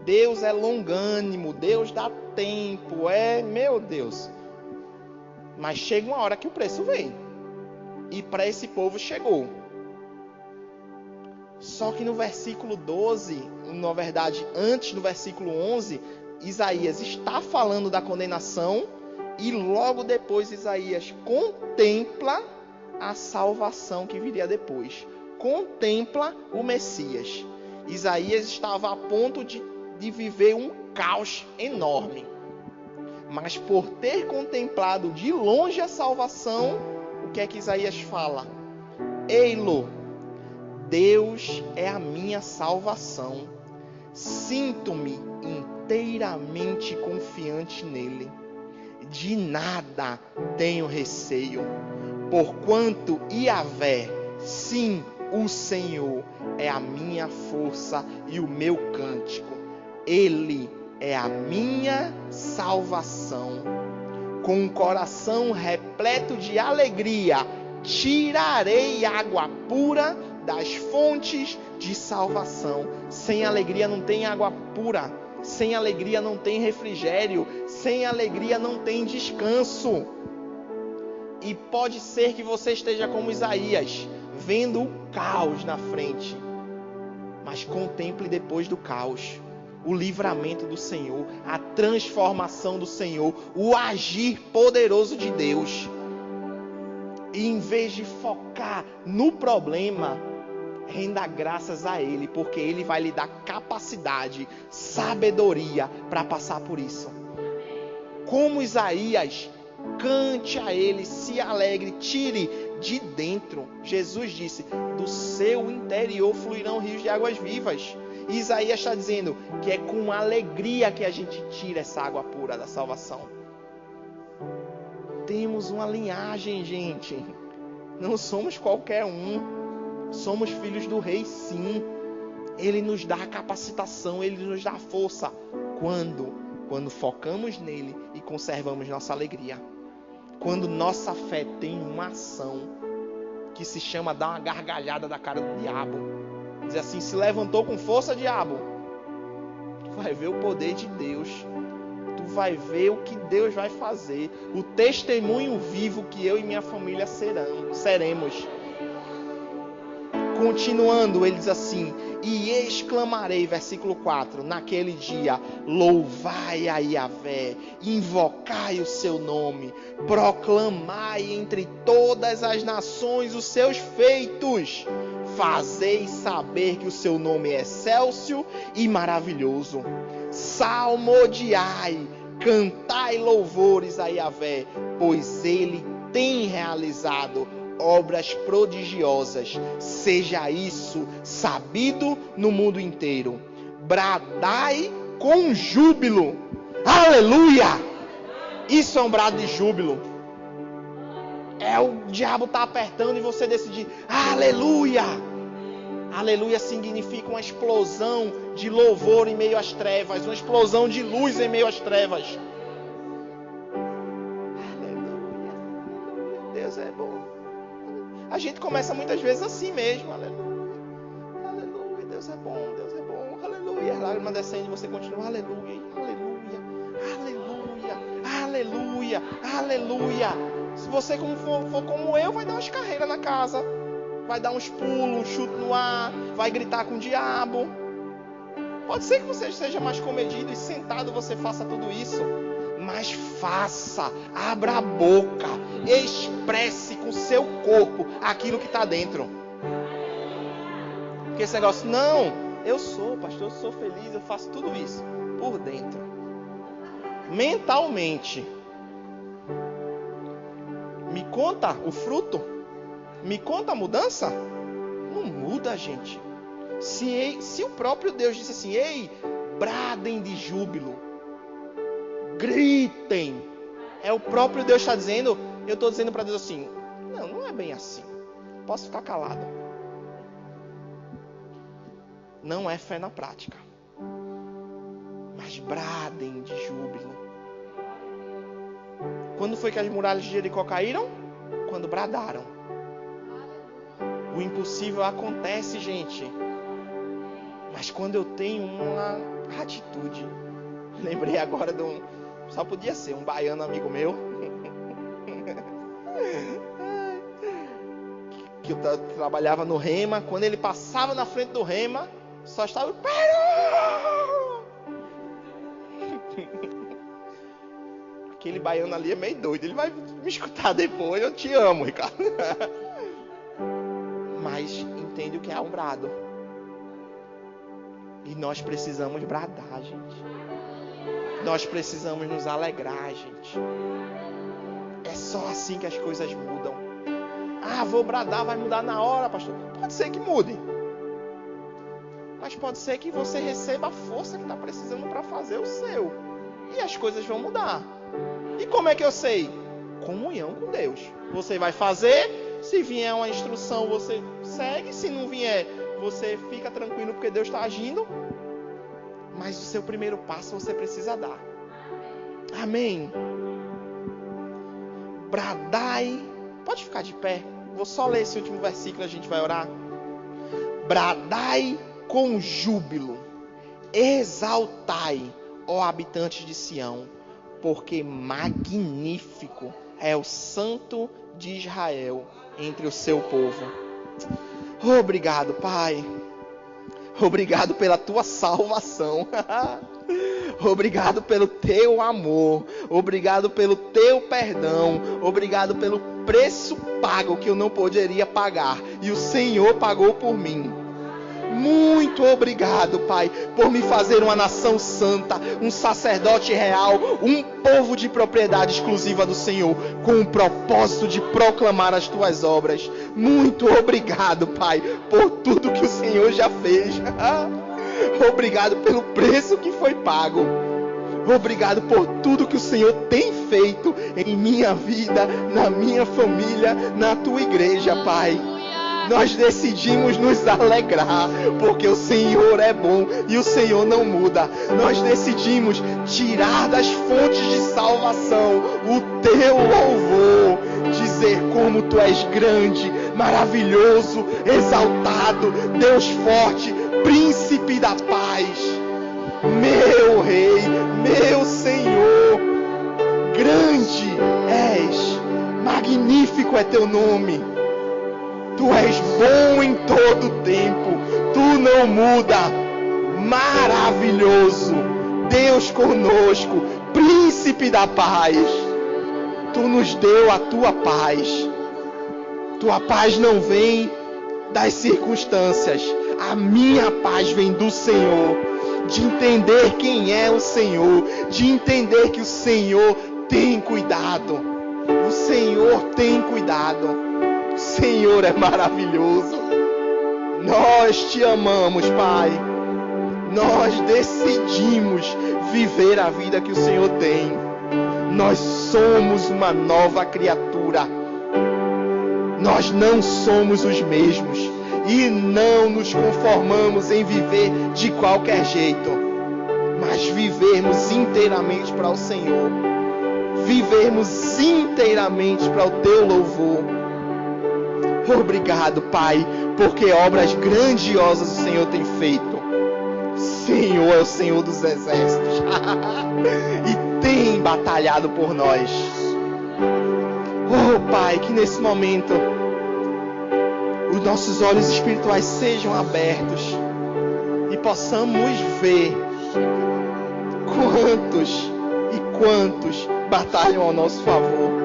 Deus é longânimo, Deus dá tempo, meu Deus. Mas chega uma hora que o preço vem. E para esse povo chegou. Só que no versículo 12, na verdade, antes do versículo 11, Isaías está falando da condenação e logo depois Isaías contempla a salvação que viria depois. Contempla o Messias. Isaías estava a ponto de viver um caos enorme. Mas por ter contemplado de longe a salvação, o que é que Isaías fala? Ei-lo, Deus é a minha salvação. Sinto-me inteiramente confiante nele. De nada tenho receio, porquanto Yahvé, sim, o Senhor, é a minha força e o meu cântico. Ele é a minha salvação. Com o coração repleto de alegria, tirarei água pura das fontes de salvação. Sem alegria não tem água pura. Sem alegria não tem refrigério. Sem alegria não tem descanso. E pode ser que você esteja como Isaías, vendo o caos na frente. Mas contemple depois do caos. o livramento do Senhor, a transformação do Senhor, o agir poderoso de Deus. E em vez de focar no problema, renda graças a Ele, porque Ele vai lhe dar capacidade, sabedoria para passar por isso. Como Isaías, cante a Ele, se alegre, tire de dentro. Jesus disse, do seu interior fluirão rios de águas vivas. E Isaías está dizendo que é com alegria que a gente tira essa água pura da salvação. Temos uma linhagem, gente. Não somos qualquer um. Somos filhos do Rei, sim. Ele nos dá a capacitação, Ele nos dá a força. Quando focamos nele e conservamos nossa alegria. Quando nossa fé tem uma ação que se chama dar uma gargalhada da cara do diabo. Diz assim, se levantou com força, diabo. Tu vai ver o poder de Deus. Tu vai ver o que Deus vai fazer. O testemunho vivo que eu e minha família seremos. Continuando, ele diz assim, e exclamarei, versículo 4, naquele dia, louvai a Yahvé, invocai o seu nome, proclamai entre todas as nações os seus feitos, fazei saber que o seu nome é excelso e maravilhoso, salmodiai, cantai louvores a Yahvé, pois ele tem realizado obras prodigiosas, seja isso sabido no mundo inteiro. Bradai com júbilo, aleluia! Isso é um brado de júbilo. O diabo está apertando e você decidir, aleluia! Aleluia significa uma explosão de louvor em meio às trevas, uma explosão de luz em meio às trevas. Aleluia, Deus é bom. A gente começa muitas vezes assim mesmo. Aleluia. Aleluia. Deus é bom. Deus é bom. Aleluia. A lágrima descendo e você continua. Aleluia. Aleluia. Aleluia. Aleluia. Aleluia. Se você for como eu, vai dar umas carreiras na casa. Vai dar uns pulos, um chute no ar. Vai gritar com o diabo. Pode ser que você seja mais comedido e sentado você faça tudo isso. Mas faça, abra a boca, expresse com seu corpo aquilo que está dentro. Porque esse negócio, não, eu sou pastor, eu sou feliz, eu faço tudo isso por dentro. Mentalmente. Me conta o fruto? Me conta a mudança? Não muda, gente. Se o próprio Deus disse assim, ei, bradem de júbilo. Gritem. É o próprio Deus está dizendo. Eu estou dizendo para Deus assim, não é bem assim. Posso ficar calado. Não é fé na prática. Mas bradem de júbilo. Quando foi que as muralhas de Jericó caíram? Quando bradaram. O impossível acontece, gente. Mas quando eu tenho uma atitude. Lembrei agora de um... Só podia ser um baiano amigo meu. Que eu trabalhava no Rema. Quando ele passava na frente do Rema, só estava... Aquele baiano ali é meio doido. Ele vai me escutar depois. Eu te amo, Ricardo. Mas entende o que é um brado. E nós precisamos bradar, gente. Nós precisamos nos alegrar, gente. É só assim que as coisas mudam. Vou bradar, vai mudar na hora, pastor. Pode ser que mude. Mas pode ser que você receba a força que está precisando para fazer o seu. E as coisas vão mudar. E como é que eu sei? Comunhão com Deus. Você vai fazer, se vier uma instrução, você segue. Se não vier, você fica tranquilo porque Deus está agindo. Mas o seu primeiro passo você precisa dar. Amém. Bradai. Pode ficar de pé. Vou só ler esse último versículo e a gente vai orar. Bradai com júbilo. Exaltai, ó habitantes de Sião, porque magnífico é o Santo de Israel entre o seu povo. Obrigado, Pai. Obrigado pela tua salvação. Obrigado pelo teu amor. Obrigado pelo teu perdão. Obrigado pelo preço pago que eu não poderia pagar. E o Senhor pagou por mim. Muito obrigado, Pai, por me fazer uma nação santa, um sacerdote real, um povo de propriedade exclusiva do Senhor, com o propósito de proclamar as tuas obras. Muito obrigado, Pai, por tudo que o Senhor já fez. Obrigado pelo preço que foi pago. Obrigado por tudo que o Senhor tem feito em minha vida, na minha família, na tua igreja, Pai. Nós decidimos nos alegrar, porque o Senhor é bom e o Senhor não muda. Nós decidimos tirar das fontes de salvação o teu louvor, dizer como tu és grande, maravilhoso, exaltado, Deus forte, príncipe da paz, meu rei, meu Senhor. Grande és, magnífico é teu nome. Tu és bom em todo tempo, tu não muda, maravilhoso, Deus conosco, príncipe da paz. Tu nos deu a tua paz. Tua paz não vem das circunstâncias, a minha paz vem do Senhor, de entender quem é o Senhor, de entender que o Senhor tem cuidado. O Senhor tem cuidado. Senhor é maravilhoso. Nós te amamos, Pai. Nós decidimos viver a vida que o Senhor tem. Nós somos uma nova criatura. Nós não somos os mesmos e não nos conformamos em viver de qualquer jeito, mas vivermos inteiramente para o Senhor. Vivermos inteiramente para o teu louvor. Obrigado, Pai, porque obras grandiosas o Senhor tem feito. Senhor é o Senhor dos exércitos e tem batalhado por nós. Oh, Pai, que nesse momento os nossos olhos espirituais sejam abertos e possamos ver quantos batalham ao nosso favor.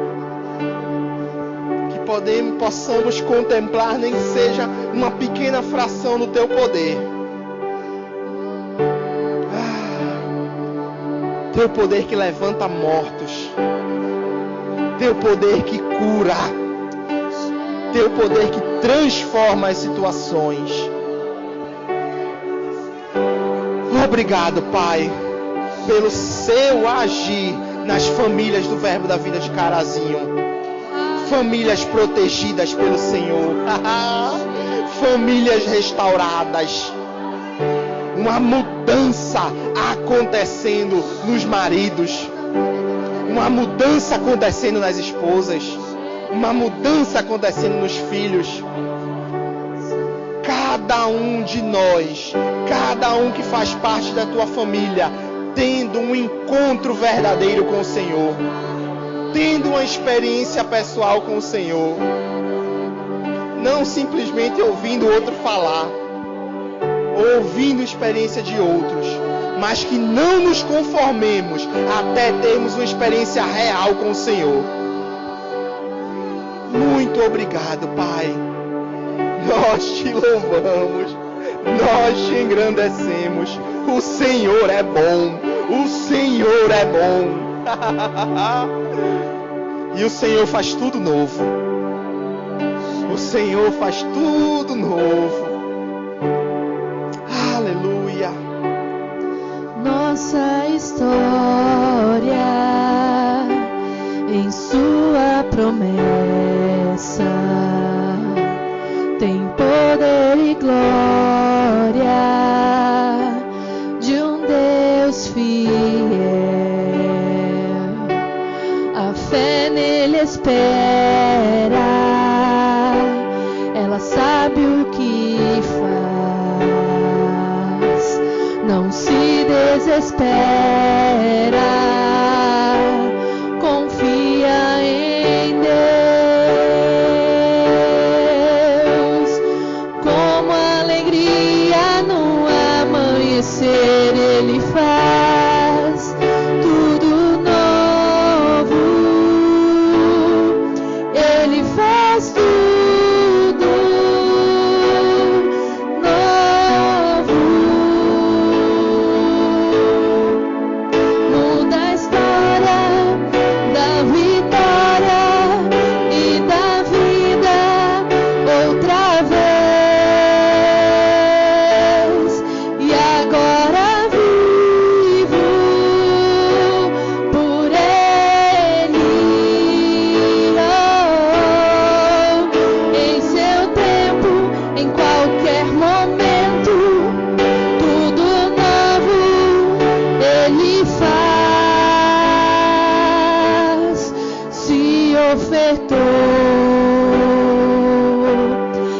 Possamos contemplar, nem que seja uma pequena fração do teu poder. Teu poder que levanta mortos, teu poder que cura, teu poder que transforma as situações. Obrigado, Pai, pelo seu agir nas famílias do Verbo da Vida de Carazinho. Famílias protegidas pelo Senhor. Famílias restauradas. Uma mudança acontecendo nos maridos. Uma mudança acontecendo nas esposas. Uma mudança acontecendo nos filhos. Cada um de nós, cada um que faz parte da tua família, tendo um encontro verdadeiro com o Senhor. Tendo uma experiência pessoal com o Senhor. Não simplesmente ouvindo outro falar, ouvindo a experiência de outros, mas que não nos conformemos até termos uma experiência real com o Senhor. Muito obrigado, Pai. Nós te louvamos, nós te engrandecemos. O Senhor é bom, o Senhor é bom. E o Senhor faz tudo novo. O Senhor faz tudo novo. Aleluia. Nossa história em sua promessa tem poder e glória de um Deus fiel. A fé nele espera, ela sabe o que faz, não se desespera, confia em Deus, como alegria no despertou.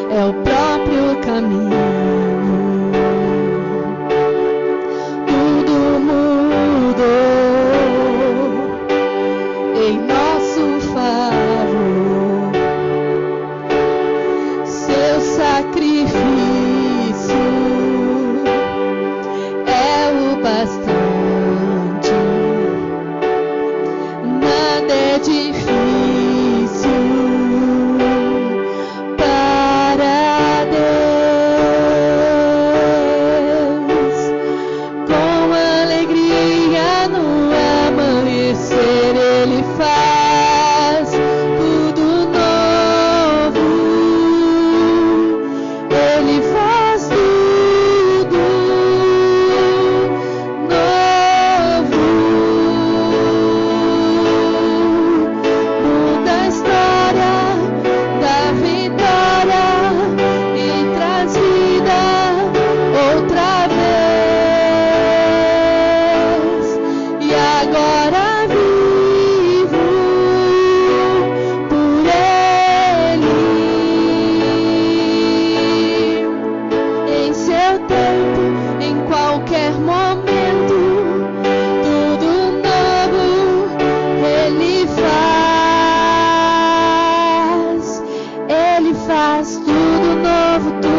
É o próprio caminho. Tudo mudou em nosso favor. Seu sacrifício é o bastante. Nada é difícil para Deus. Com alegria no amanhecer Ele faz tudo novo. Ele faz tudo novo. Muda a história, dá vitória e traz vida outra vez. E agora vivo por Ele. Em seu tempo, em qualquer momento, tudo novo Ele faz. Ele faz tudo novo, tudo